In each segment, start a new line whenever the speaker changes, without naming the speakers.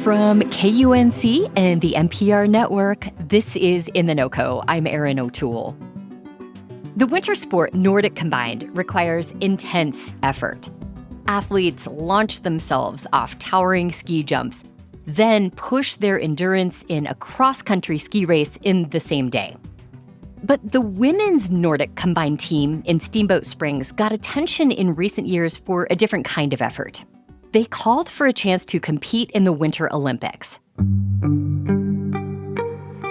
From KUNC and the NPR network, this is In The NoCo. I'm Erin O'Toole. The winter sport Nordic combined requires intense effort. Athletes launch themselves off towering ski jumps, then push their endurance in a cross-country ski race in the same day. But the women's Nordic combined team in Steamboat Springs got attention in recent years for a different kind of effort. They called for a chance to compete in the Winter Olympics.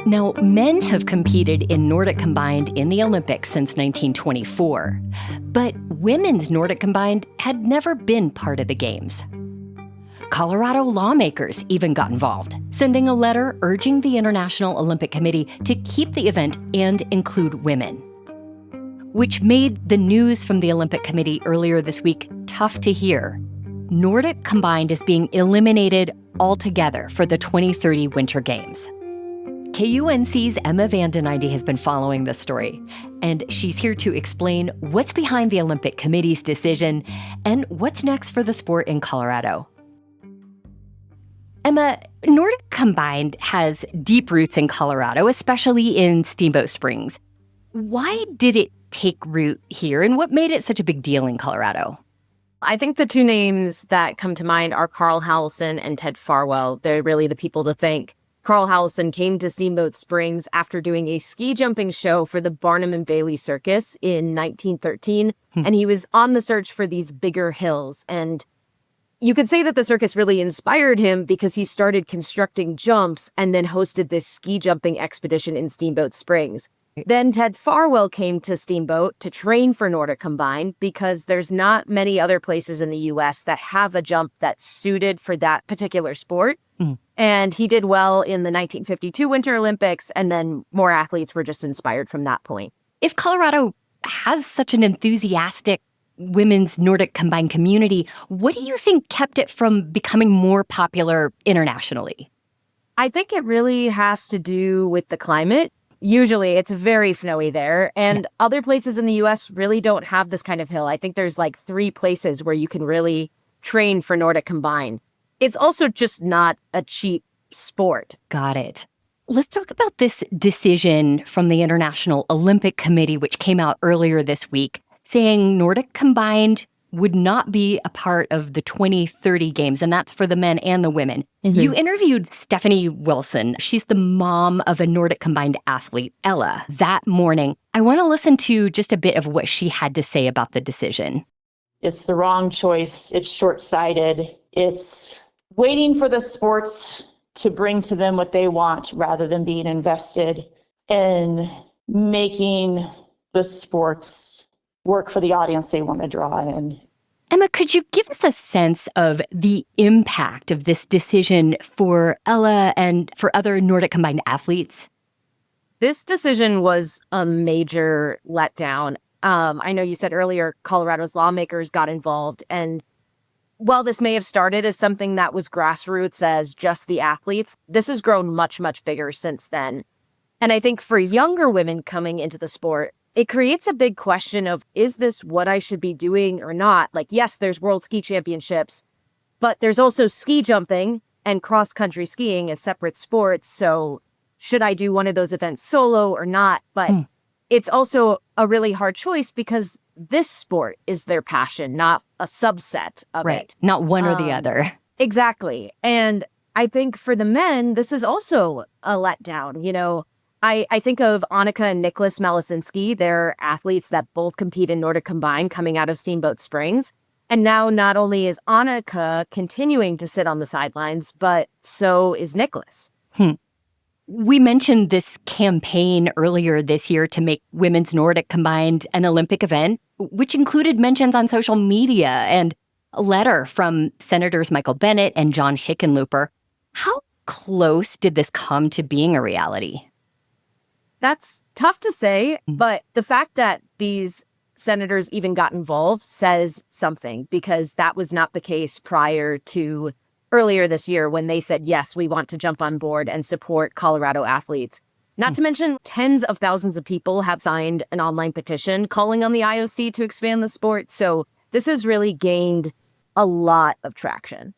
Now, men have competed in Nordic combined in the Olympics since 1924, but women's Nordic combined had never been part of the Games. Colorado lawmakers even got involved, sending a letter urging the International Olympic Committee to keep the event and include women, which made the news from the Olympic Committee earlier this week tough to hear. Nordic combined is being eliminated altogether for the 2030 Winter Games. KUNC's VandenEinde has been following this story, and she's here to explain what's behind the Olympic Committee's decision and what's next for the sport in Colorado. Emma, Nordic combined has deep roots in Colorado, especially in Steamboat Springs. Why did it take root here, and what made it such a big deal in Colorado?
I think the two names that come to mind are Carl Howelson and Ted Farwell. They're really the people to thank. Carl Howelson came to Steamboat Springs after doing a ski jumping show for the Barnum and Bailey Circus in 1913, and he was on the search for these bigger hills. And you could say that the circus really inspired him because he started constructing jumps and then hosted this ski jumping expedition in Steamboat Springs. Then Ted Farwell came to Steamboat to train for Nordic combined because there's not many other places in the U.S. that have a jump that's suited for that particular sport. And he did well in the 1952 Winter Olympics, and then more athletes were just inspired from that point.
If Colorado has such an enthusiastic women's Nordic combined community, what do you think kept it from becoming more popular internationally?
I think it really has to do with the climate. Usually it's very snowy there, and other places in the U.S. really don't have this kind of hill. I think there's like 3 places where you can really train for Nordic combined. It's also just not a cheap sport.
Got it. Let's talk about this decision from the International Olympic Committee, which came out earlier this week, saying Nordic combined would not be a part of the 2030 Games, and that's for the men and the women. You interviewed Stephanie Wilson. She's the mom of a Nordic combined athlete, Ella, that morning. I want to listen to just a bit of what she had to say about the decision.
It's the wrong choice. It's short-sighted. It's waiting for the sports to bring to them what they want rather than being invested in making the sports work for the audience they want to draw in.
Emma, could you give us a sense of the impact of this decision for Ella and for other Nordic combined athletes?
This decision was a major letdown. I know you said earlier Colorado's lawmakers got involved, and while this may have started as something that was grassroots as just the athletes, this has grown much, much bigger since then. And I think for younger women coming into the sport, it creates a big question of, is this what I should be doing or not? Like, yes, there's World Ski Championships, but there's also ski jumping and cross-country skiing as separate sports. So should I do one of those events solo or not? But it's also a really hard choice because this sport is their passion, not a subset of it.
Not one or the other.
Exactly. And I think for the men, this is also a letdown. You know, I think of Annika and Nicholas Malisinski. They're athletes that both compete in Nordic combined coming out of Steamboat Springs. And now not only is Annika continuing to sit on the sidelines, but so is Nicholas.
We mentioned this campaign earlier this year to make women's Nordic combined an Olympic event, which included mentions on social media and a letter from Senators Michael Bennet and John Hickenlooper. How close did this come to being a reality?
That's tough to say, but the fact that these senators even got involved says something, because that was not the case prior to earlier this year when they said, yes, we want to jump on board and support Colorado athletes. Not to mention, tens of thousands of people have signed an online petition calling on the IOC to expand the sport. So this has really gained a lot of traction.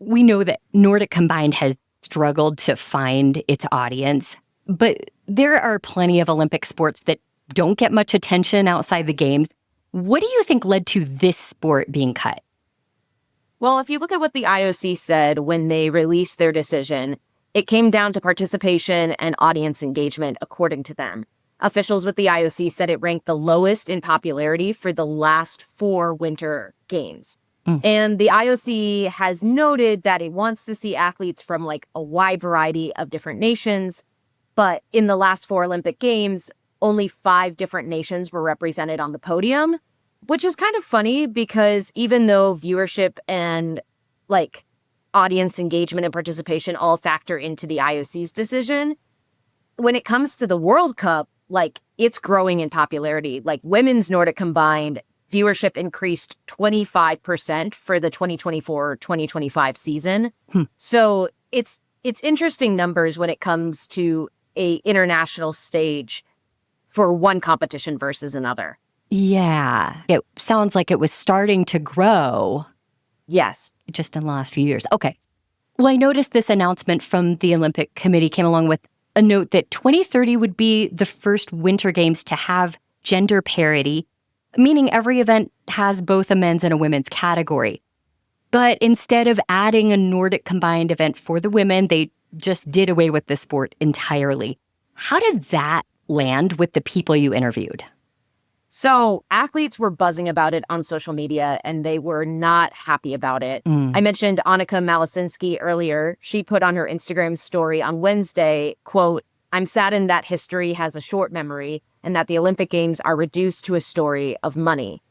We know that Nordic Combined has struggled to find its audience, but there are plenty of Olympic sports that don't get much attention outside the games. What do you think led to this sport being cut?
Well, if you look at what the IOC said when they released their decision, it came down to participation and audience engagement, according to them. Officials with the IOC said it ranked the lowest in popularity for the last 4 Winter Games. And the IOC has noted that it wants to see athletes from like a wide variety of different nations. But in the last 4 Olympic Games, only 5 different nations were represented on the podium, which is kind of funny because even though viewership and like audience engagement and participation all factor into the IOC's decision, when it comes to the World Cup, like it's growing in popularity. Like women's Nordic Combined viewership increased 25% for the 2024-2025 season. So it's interesting numbers when it comes to a international stage for one competition versus another.
Yeah, it sounds like it was starting to grow.
Yes.
Just in the last few years. Okay. Well, I noticed this announcement from the Olympic Committee came along with a note that 2030 would be the first Winter Games to have gender parity, meaning every event has both a men's and a women's category. But instead of adding a Nordic Combined event for the women, they just did away with the sport entirely. How did that land with the people you interviewed?
So athletes were buzzing about it on social media, and they were not happy about it. I mentioned Annika Malasinski earlier. She put on her Instagram story on Wednesday, quote, "I'm saddened that history has a short memory and that the Olympic Games are reduced to a story of money."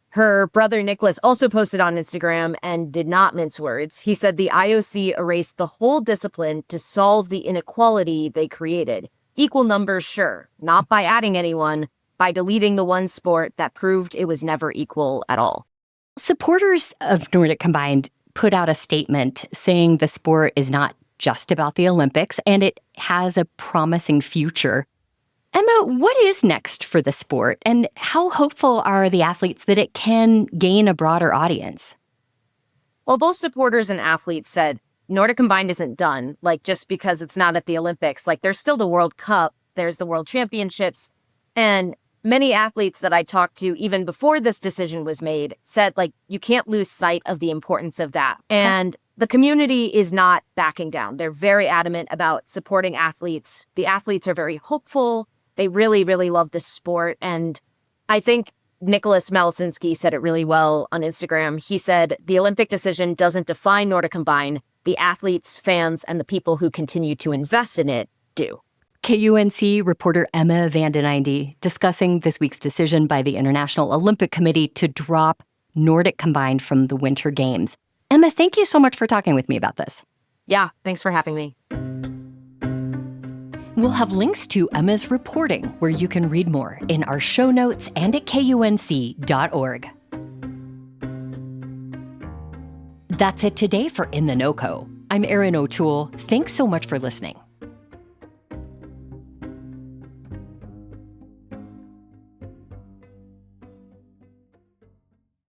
Her brother Nicholas also posted on Instagram and did not mince words. He said the IOC erased the whole discipline to solve the inequality they created. Equal numbers, sure, not by adding anyone, by deleting the one sport that proved it was never equal at all.
Supporters of Nordic Combined put out a statement saying the sport is not just about the Olympics and it has a promising future. Emma, what is next for the sport, and how hopeful are the athletes that it can gain a broader audience?
Well, both supporters and athletes said Nordic Combined isn't done, like just because it's not at the Olympics. Like there's still the World Cup, there's the World Championships, and many athletes that I talked to even before this decision was made said, like, you can't lose sight of the importance of that. And the community is not backing down. They're very adamant about supporting athletes. The athletes are very hopeful. They really, really love this sport. And I think Nicholas Malasinski said it really well on Instagram. He said, the Olympic decision doesn't define Nordic Combined. The athletes, fans, and the people who continue to invest in it do.
KUNC reporter Emma VandenEinde discussing this week's decision by the International Olympic Committee to drop Nordic Combined from the Winter Games. Emma, thank you so much for talking with me about this.
Yeah, thanks for having me.
We'll have links to Emma's reporting where you can read more in our show notes and at KUNC.org. That's it today for In The NoCo. I'm Erin O'Toole. Thanks so much for listening.